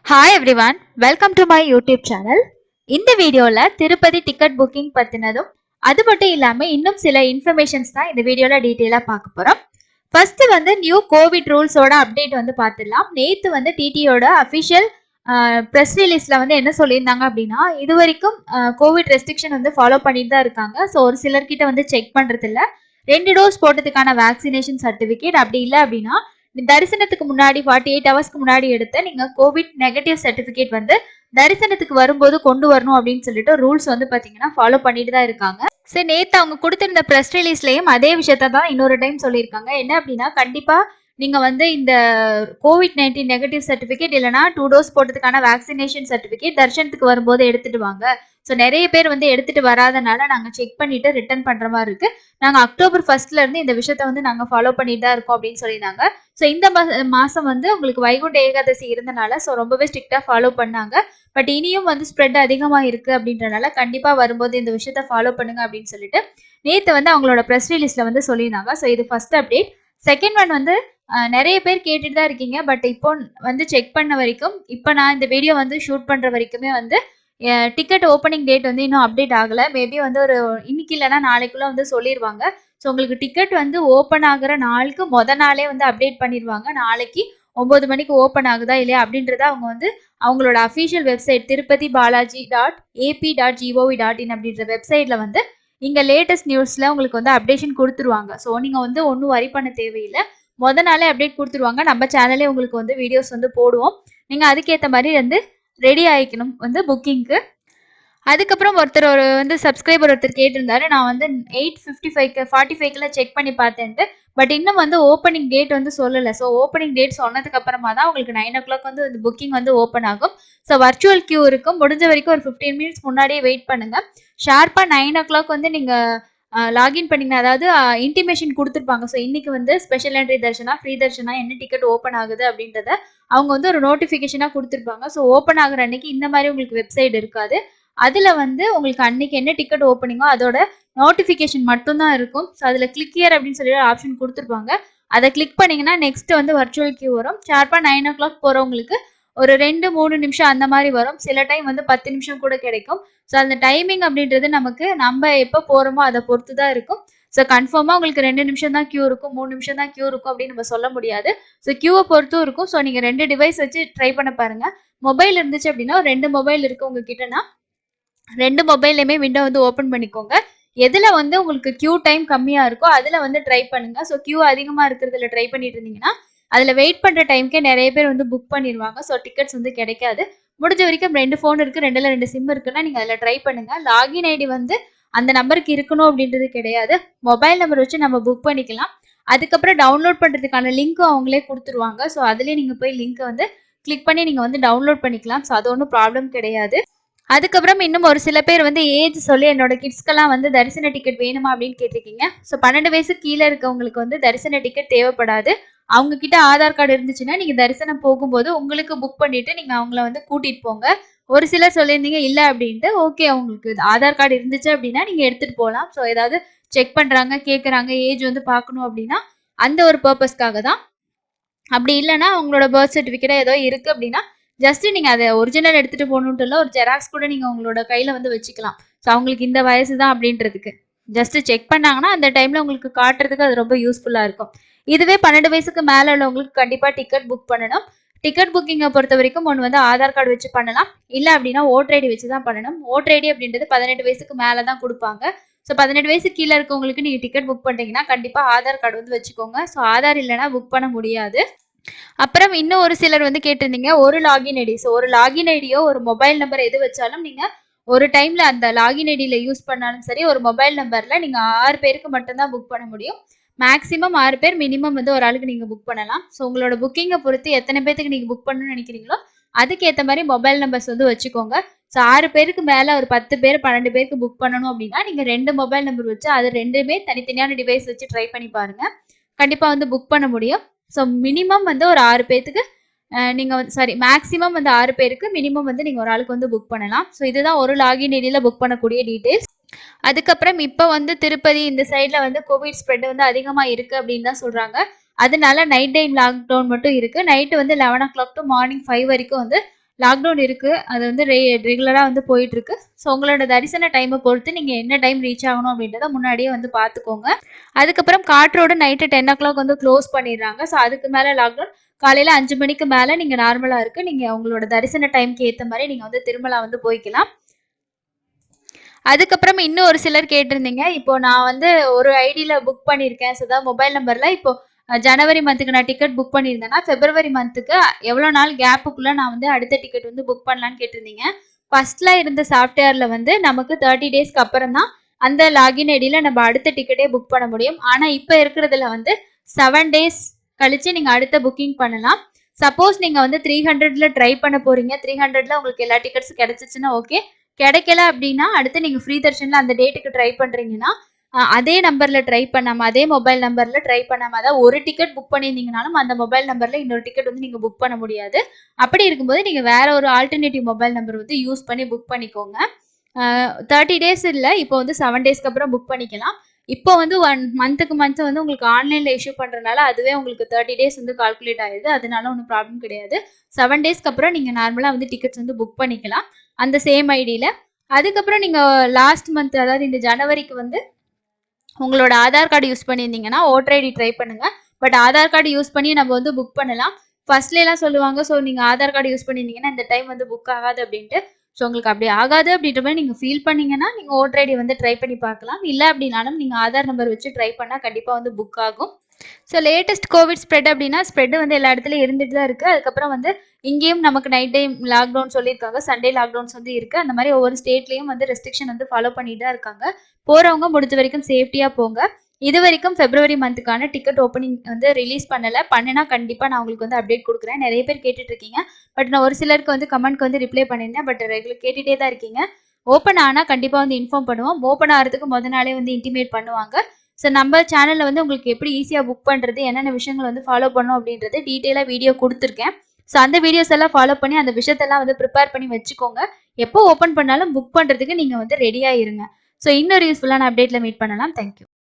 Hi everyone, welcome to my YouTube channel. இந்த வீடியோல Tirupati ticket booking பத்தினதும் அது மட்டும் இல்லாம இன்னும் சில இன்ஃபர்மேஷன்ஸ் தான் இந்த வீடியோல டீட்டெயிலா பார்க்க போறோம். ஃபர்ஸ்ட் வந்து நியூ கோவிட் ரூல்ஸோட அப்டேட் வந்து பார்த்துடலாம். நேத்து வந்து டிடியோட அஃபிஷியல் ப்ரெஸ் ரிலீஸ்ல வந்து என்ன சொல்லியிருந்தாங்க அப்படின்னா, இது வரைக்கும் கோவிட் ரெஸ்ட்ரிக்ஷன் வந்து ஃபாலோ பண்ணிட்டு தான் இருக்காங்க. ஸோ ஒரு சிலர்கிட்ட வந்து செக் பண்றது இல்ல. 2 டோஸ் போட்டதுக்கான வேக்சினேஷன் சர்டிஃபிகேட் அப்படி இல்லை அப்படின்னா தரிசனத்துக்கு முன்னாடி 48 ஹவர்ஸ்க்கு முன்னாடி எடுத்த நீங்க கோவிட் நெகட்டிவ் சர்டிபிகேட் வந்து தரிசனத்துக்கு வரும்போது கொண்டு வரணும் அப்படின்னு சொல்லிட்டு ரூல்ஸ் வந்து பாத்தீங்கன்னா ஃபாலோ பண்ணிட்டு தான் இருக்காங்க. சரி, நேத்து அவங்க கொடுத்திருந்த பிரஸ் ரிலீஸ்லயும் அதே விஷயத்த தான் இன்னொரு டைம் சொல்லியிருக்காங்க. என்ன அப்படின்னா, கண்டிப்பா நீங்க வந்து இந்த COVID-19 நெகட்டிவ் சர்டிபிகேட் இல்லைன்னா 2 டோஸ் போட்டதுக்கான வேக்சினேஷன் சர்டிபிகேட் தரிசனத்துக்கு வரும்போது எடுத்துட்டு வாங்க. ஸோ நிறைய பேர் வந்து எடுத்துட்டு வராதனால நாங்க செக் பண்ணிட்டு ரிட்டர்ன் பண்ற மாதிரி இருக்கு. நாங்க அக்டோபர் 1 இருந்து இந்த விஷயத்த வந்து நாங்க ஃபாலோ பண்ணிட்டு தான் இருக்கோம் அப்படின்னு சொல்லியிருந்தாங்க. ஸோ இந்த மாசம் வந்து உங்களுக்கு வைகுண்ட ஏகாதசி இருந்தனால ஸோ ரொம்பவே ஸ்ட்ரிக்டா ஃபாலோ பண்ணாங்க. பட் இனியும் வந்து ஸ்ப்ரெட் அதிகமா இருக்கு அப்படின்றனால கண்டிப்பா வரும்போது இந்த விஷயத்த ஃபாலோ பண்ணுங்க அப்படின்னு சொல்லிட்டு நேத்து வந்து அவங்களோட ப்ரெஸ் ரிலீஸ்ல வந்து சொல்லியிருந்தாங்க. ஸோ இது ஃபர்ஸ்ட் அப்டேட். செகண்ட் ஒன் வந்து நிறைய பேர் கேட்டுட்டு தான் இருக்கீங்க. பட் இப்போ வந்து செக் பண்ண வரைக்கும், இப்போ நான் இந்த வீடியோ வந்து ஷூட் பண்ற வரைக்குமே வந்து டிக்கெட் ஓப்பனிங் டேட் வந்து இன்னும் அப்டேட் ஆகல. மேபி வந்து ஒரு இன்னைக்கு இல்லைன்னா நாளைக்குள்ள வந்து சொல்லிடுவாங்க. ஸோ உங்களுக்கு டிக்கெட் வந்து ஓப்பன் ஆகுற நாளுக்கு நாளே வந்து அப்டேட் பண்ணிடுவாங்க. நாளைக்கு 9 மணிக்கு ஓப்பன் ஆகுதா இல்லையா அப்படின்றத அவங்க வந்து அவங்களோட official website Tirupati Balaji ap.gov.in அப்படின்ற வெப்சைட்ல வந்து இங்க லேட்டஸ்ட் நியூஸ்ல உங்களுக்கு வந்து அப்டேஷன் கொடுத்துருவாங்க. ஸோ நீங்க வந்து ஒன்றும் வரி பண்ண தேவையில்லை. நாளே அப்டேட் கொடுத்துருவாங்க. நம்ம சேனலே உங்களுக்கு வந்து வீடியோஸ் வந்து போடுவோம். நீங்க அதுக்கேற்ற மாதிரி வந்து ரெடி ஆயிக்கணும் வந்து புக்கிங்க்கு. அதுக்கப்புறம் ஒரு வந்து சப்ஸ்கிரைபர் ஒருத்தர் கேட்டிருந்தாரு. நான் வந்து 8:55 45க்குள்ள செக் பண்ணி பார்த்தேன்ட்டு. பட் இன்னும் வந்து ஓப்பனிங் டேட் வந்து சொல்லல. ஸோ ஓப்பனிங் டேட் சொன்னதுக்கு அப்புறமா தான் உங்களுக்கு 9:00 வந்து இந்த புக்கிங் வந்து ஓப்பன் ஆகும். ஸோ வர்ச்சுவல் கியூ இருக்கும். முடிஞ்ச வரைக்கும் ஒரு 15 மினிட்ஸ் முன்னாடியே வெயிட் பண்ணுங்க. ஷார்ப்பா 9:00 வந்து நீங்க லாகின் பண்ணீங்க. அதாவது இன்டிமேஷன் கொடுத்துருப்பாங்க. ஸோ இன்னைக்கு வந்து special entry Darshana, free Darshana என்ன டிக்கெட் ஓப்பன் ஆகுது அப்படின்றத அவங்க வந்து ஒரு நோட்டிஃபிகேஷனா கொடுத்துருப்பாங்க. ஸோ ஓப்பன் ஆகுற அன்னைக்கு இந்த மாதிரி உங்களுக்கு வெப்சைட் இருக்காது. அதுல வந்து உங்களுக்கு அன்னைக்கு என்ன டிக்கெட் ஓப்பனிங்கோ அதோட நோட்டிஃபிகேஷன் மட்டும் தான் இருக்கும். ஸோ அதுல கிளிக் ஹியர் அப்படின்னு சொல்லி ஆப்ஷன் கொடுத்துருப்பாங்க. அதை கிளிக் பண்ணீங்கன்னா நெக்ஸ்ட் வந்து வர்ச்சுவல் கியூ வரும். ஷார்ப்பா 9:00 போறவங்களுக்கு ஒரு 2-3 நிமிஷம் அந்த மாதிரி வரும். சில டைம் வந்து 10 நிமிஷம் கூட கிடைக்கும். ஸோ அந்த டைமிங் அப்படின்றது நமக்கு நம்ம எப்போ போறோமோ அதை பொறுத்து தான் இருக்கும். ஸோ கன்ஃபார்மா உங்களுக்கு 2 நிமிஷம் தான் கியூ இருக்கும், 3 நிமிஷம் தான் கியூ இருக்கும் அப்படின்னு நம்ம சொல்ல முடியாது. ஸோ கியூவை பொறுத்தும் இருக்கும். ஸோ நீங்க 2 டிவைஸ் வச்சு ட்ரை பண்ண பாருங்க. மொபைல் இருந்துச்சு அப்படின்னா 2 மொபைல் இருக்கு உங்ககிட்டனா 2 மொபைல்லையுமே விண்டோ வந்து ஓப்பன் பண்ணிக்கோங்க. எதுல வந்து உங்களுக்கு கியூ டைம் கம்மியா இருக்கோ அதுல வந்து ட்ரை பண்ணுங்க. ஸோ கியூ அதிகமா இருக்கிறதுல ட்ரை பண்ணிட்டு இருந்தீங்கன்னா அதுல வெயிட் பண்ற டைம்க்கே நிறைய பேர் வந்து புக் பண்ணிடுவாங்க. ஸோ டிக்கெட்ஸ் வந்து கிடைக்காது. முடிஞ்ச வரைக்கும் 2 ஃபோன் இருக்கு, 2ல 2 சிம் இருக்குன்னா நீங்க அதுல ட்ரை பண்ணுங்க. லாகின் ஐடி வந்து அந்த நம்பருக்கு இருக்கணும் அப்படின்றது கிடையாது. மொபைல் நம்பர் வச்சு நம்ம புக் பண்ணிக்கலாம். அதுக்கப்புறம் டவுன்லோட் பண்றதுக்கான லிங்க்கும் அவங்களே கொடுத்துருவாங்க. ஸோ அதுலயே நீங்க போய் லிங்க் வந்து கிளிக் பண்ணி நீங்க வந்து டவுன்லோட் பண்ணிக்கலாம். ஸோ அது ஒன்றும் ப்ராப்ளம் கிடையாது. அதுக்கப்புறம் இன்னும் ஒரு சில பேர் வந்து ஏஜ் சொல்லி என்னோட கிட்ஸ்க்கெல்லாம் வந்து தரிசன டிக்கெட் வேணுமா அப்படின்னு கேட்டிருக்கீங்க. ஸோ 12 வயசு கீழே இருக்கவங்களுக்கு வந்து தரிசன டிக்கெட் தேவைப்படாது. அவங்க கிட்ட ஆதார் கார்டு இருந்துச்சுன்னா நீங்க தரிசனம் போகும்போது உங்களுக்கு புக் பண்ணிட்டு நீங்க அவங்கள வந்து கூட்டிட்டு போங்க. ஒரு சிலர் சொல்லியிருந்தீங்க இல்லை அப்படின்ட்டு. ஓகே, உங்களுக்கு ஆதார் கார்டு இருந்துச்சு அப்படின்னா நீங்க எடுத்துட்டு போகலாம். ஸோ ஏதாவது செக் பண்றாங்க, கேட்குறாங்க, ஏஜ் வந்து பார்க்கணும் அப்படின்னா அந்த ஒரு பர்பஸ்க்காக தான். அப்படி இல்லைன்னா உங்களோட பர்த் சர்டிஃபிகேட் ஏதோ இருக்கு அப்படின்னா ஜஸ்ட் நீங்க அதை ஒரிஜினல் எடுத்துட்டு போகணுன்ட்டு இல்லை, ஒரு ஜெராக்ஸ் கூட நீங்க உங்களோட கையில வந்து வச்சுக்கலாம். ஸோ அவங்களுக்கு இந்த வயசு தான் அப்படின்றதுக்கு ஜஸ்ட் செக் பண்ணாங்கன்னா அந்த டைம்ல உங்களுக்கு காட்டுறதுக்கு அது ரொம்ப யூஸ்ஃபுல்லா இருக்கும். இதுவே 12 வயசுக்கு மேல உள்ளவங்களுக்கு கண்டிப்பா டிக்கெட் புக் பண்ணணும். டிக்கெட் புக்கிங்கை பொறுத்த வரைக்கும் ஒன்று வந்து ஆதார் கார்டு வச்சு பண்ணலாம். இல்லை அப்படின்னா ஓட்டர் ஐடி வச்சு தான் பண்ணணும். ஓட்டர் ஐடி அப்படின்றது 18 வயசுக்கு மேலே தான் கொடுப்பாங்க. ஸோ 18 வயசு கீழே இருக்கவங்களுக்கு நீங்க டிக்கெட் புக் பண்ணிட்டீங்கன்னா கண்டிப்பா ஆதார் கார்டு வந்து வச்சுக்கோங்க. ஸோ ஆதார் இல்லைன்னா புக் பண்ண முடியாது. அப்புறம் இன்னும் ஒரு சிலர் வந்து கேட்டிருந்தீங்க ஒரு லாகின் ஐடி. ஸோ ஒரு லாகின் ஐடியோ ஒரு மொபைல் நம்பர் எது வச்சாலும் நீங்க ஒரு டைம்ல அந்த லாகின் ஐடியில யூஸ் பண்ணாலும் சரி, ஒரு மொபைல் நம்பர்ல நீங்க 6 பேருக்கு மட்டும்தான் புக் பண்ண முடியும். மேக்ஸிமம் 6 பேர், மினிமம் வந்து ஒரு ஆளுக்கு நீங்க புக் பண்ணலாம். ஸோ உங்களோட புக்கிங்கை பொறுத்து எத்தனை பேருக்கு நீங்க புக் பண்ணணும்னு நினைக்கிறீங்களோ அதுக்கேற்ற மாதிரி மொபைல் நம்பர்ஸ் வந்து வச்சுக்கோங்க. ஸோ 6 பேருக்கு மேல ஒரு 10 பேர் 12 பேருக்கு புக் பண்ணணும் அப்படின்னா நீங்க 2 மொபைல் நம்பர் வச்சு அது 2மே தனித்தனியான டிவைஸ் வச்சு ட்ரை பண்ணி பாருங்க. கண்டிப்பா வந்து புக் பண்ண முடியும். ஸோ மினிமம் வந்து ஒரு 6 பேத்துக்கு நீங்க வந்து மேக்ஸிமம் வந்து 6 பேருக்கு, மினிமம் வந்து நீங்க ஒரு ஆளுக்கு வந்து புக் பண்ணலாம். ஸோ இதுதான் ஒரு லாகின் ஐடியில புக் பண்ணக்கூடிய டீடைல்ஸ். அதுக்கப்புறம் இப்போ வந்து திருப்பதி இந்த சைட்ல வந்து கோவிட் ஸ்ப்ரெட் வந்து அதிகமா இருக்கு அப்படின்னு தான் சொல்றாங்க. அதனால நைட் டைம் லாக்டவுன் மட்டும் இருக்கு. நைட்டு வந்து 11:00 டு மார்னிங் 5 வரைக்கும் வந்து லாக்டவுன் இருக்கு. அது வந்து ரெகுலரா வந்து போயிட்டு இருக்கு. ஸோ உங்களோட தரிசன டைமை பொறுத்து நீங்க என்ன டைம் ரீச் ஆகணும் அப்படின்றத முன்னாடியே வந்து பார்த்துக்கோங்க. அதுக்கப்புறம் காற்றோட நைட்டு 10:00 வந்து க்ளோஸ் பண்ணிடுறாங்க. ஸோ அதுக்கு மேல லாக்டவுன். காலையில 5 மணிக்கு மேல நீங்க நார்மலா இருக்கு. நீங்க உங்களோட தரிசன டைம்க்கு ஏத்த மாதிரி நீங்க வந்து திருமலா வந்து போய்க்கலாம். அதுக்கப்புறம் இன்னும் ஒரு சிலர் கேட்டிருந்தீங்க. இப்போ நான் வந்து ஒரு ஐடியில புக் பண்ணியிருக்கேன். ஸோ அதாவது மொபைல் நம்பர்ல இப்போ ஜனவரி மந்த்துக்கு நான் டிக்கெட் புக் பண்ணியிருந்தேன்னா, பிப்ரவரி மந்த்துக்கு எவ்வளோ நாள் கேப்புக்குள்ள நான் வந்து அடுத்த டிக்கெட் வந்து புக் பண்ணலான்னு கேட்டிருந்தீங்க. ஃபர்ஸ்ட்ல இருந்த சாஃப்ட்வேர்ல வந்து நமக்கு 30 டேஸ்க்கு அப்புறம் தான் அந்த லாகின் ஐடியில நம்ம அடுத்த டிக்கெட்டே புக் பண்ண முடியும். ஆனா இப்ப இருக்கிறதுல வந்து 7 டேஸ் கழிச்சு நீங்க அடுத்த புக்கிங் பண்ணலாம். சப்போஸ் நீங்க வந்து 300ல ட்ரை பண்ண போறீங்க. 300ல உங்களுக்கு எல்லா டிக்கெட்ஸும் கிடைச்சிச்சுன்னா ஓகே. கிடைக்கல அப்படின்னா அடுத்து நீங்க ஃப்ரீ தர்ஷன்ல அந்த டேட்டுக்கு ட்ரை பண்றீங்கன்னா அதே நம்பர்ல ட்ரை பண்ணாம அதே மொபைல் நம்பர்ல ட்ரை பண்ணாம அதாவது ஒரு டிக்கெட் புக் பண்ணியிருந்தீங்கனாலும் அந்த மொபைல் நம்பர்ல இன்னொரு டிக்கெட் வந்து நீங்க புக் பண்ண முடியாது. அப்படி இருக்கும்போது நீங்க வேற ஒரு ஆல்டர்னேட்டிவ் மொபைல் நம்பர் வந்து யூஸ் பண்ணி புக் பண்ணிக்கோங்க. 30 டேஸ் இல்லை, இப்போ வந்து 7 டேஸ்க்கு அப்புறம் புக் பண்ணிக்கலாம். இப்போ வந்து 1 மந்த்துக்கு மந்த் வந்து உங்களுக்கு ஆன்லைன்ல இஷ்யூ பண்றதுனால அதுவே உங்களுக்கு 30 டேஸ் வந்து கால்குலேட் ஆயிடுது. அதனால ஒன்றும் ப்ராப்ளம் கிடையாது. 7 டேஸ்க்கு அப்புறம் நீங்க நார்மலா வந்து டிக்கெட்ஸ் வந்து புக் பண்ணிக்கலாம் அந்த சேம் ஐடியில. அதுக்கப்புறம் நீங்க லாஸ்ட் மந்த் அதாவது இந்த ஜனவரிக்கு வந்து உங்களோட ஆதார் கார்டு யூஸ் பண்ணியிருந்தீங்கன்னா ஓட்டர் ஐடி ட்ரை பண்ணுங்க. பட் ஆதார் கார்டு யூஸ் பண்ணி நம்ம வந்து புக் பண்ணலாம். ஃபர்ஸ்ட்ல எல்லாம் சொல்லுவாங்க, ஸோ நீங்க ஆதார் கார்டு யூஸ் பண்ணியிருந்தீங்கன்னா இந்த டைம் வந்து புக் ஆகாது அப்படின்ட்டு. ஸோ உங்களுக்கு அப்படி ஆகாது அப்படின்ற மாதிரி நீங்க ஃபீல் பண்ணீங்கன்னா நீங்க ஓட்டர் ஐடி வந்து ட்ரை பண்ணி பார்க்கலாம். இல்லை அப்படின்னாலும் நீங்க ஆதார் நம்பர் வச்சு ட்ரை பண்ணா கண்டிப்பா வந்து புக் ஆகும். ஸோ லேட்டஸ்ட் கோவிட் ஸ்ப்ரெட் அப்படின்னா ஸ்ப்ரெட் வந்து எல்லா இடத்துலையும் இருந்துட்டு தான் இருக்குது. அதுக்கப்புறம் வந்து இங்கேயும் நமக்கு நைட் டைம் லாக்டவுன் சொல்லியிருக்காங்க. சண்டே லாக்டவுன்ஸ் வந்து இருக்குது. அந்த மாதிரி ஒவ்வொரு ஸ்டேட்லேயும் வந்து ரெஸ்ட்ரிக்ஷன் வந்து ஃபாலோ பண்ணிட்டு தான் இருக்காங்க. போகிறவங்க முடிஞ்ச வரைக்கும் சேஃப்டியாக போங்க. இது வரைக்கும் பிப்ரவரி மந்த்துக்கான டிக்கெட் ஓப்பனிங் வந்து ரிலீஸ் பண்ணலை. பண்ணினா கண்டிப்பாக நான் உங்களுக்கு வந்து அப்டேட் கொடுக்குறேன். நிறைய பேர் கேட்டுட்டு இருக்கீங்க. பட் நான் ஒரு சிலருக்கு வந்து கமெண்ட்க்கு வந்து ரிப்ளை பண்ணியிருந்தேன். பட் ரெகுலர் கேட்டுகிட்டே தான் இருக்கீங்க. ஓப்பன் ஆனால் கண்டிப்பாக வந்து இன்ஃபார்ம் பண்ணுவோம். ஓப்பன் ஆகிறதுக்கு முத நாளே வந்து இன்டிமேட் பண்ணுவாங்க. ஸோ நம்ம சேனலில் வந்து உங்களுக்கு எப்படி ஈஸியாக புக் பண்ணுறது, என்னென்ன விஷயங்கள் வந்து ஃபாலோ பண்ணும் அப்படின்றது டீட்டெயிலாக வீடியோ கொடுத்துருக்கேன். ஸோ அந்த வீடியோஸ் எல்லாம் ஃபாலோ பண்ணி அந்த விஷயத்தெல்லாம் வந்து ப்ரிப்பேர் பண்ணி வச்சுக்கோங்க. எப்போ ஓப்பன் பண்ணாலும் புக் பண்ணுறதுக்கு நீங்கள் வந்து ரெடியாக இருங்க. ஸோ இன்னொரு யூஸ்ஃபுல்லான அப்டேட்டில் மீட் பண்ணலாம். தேங்க்யூ.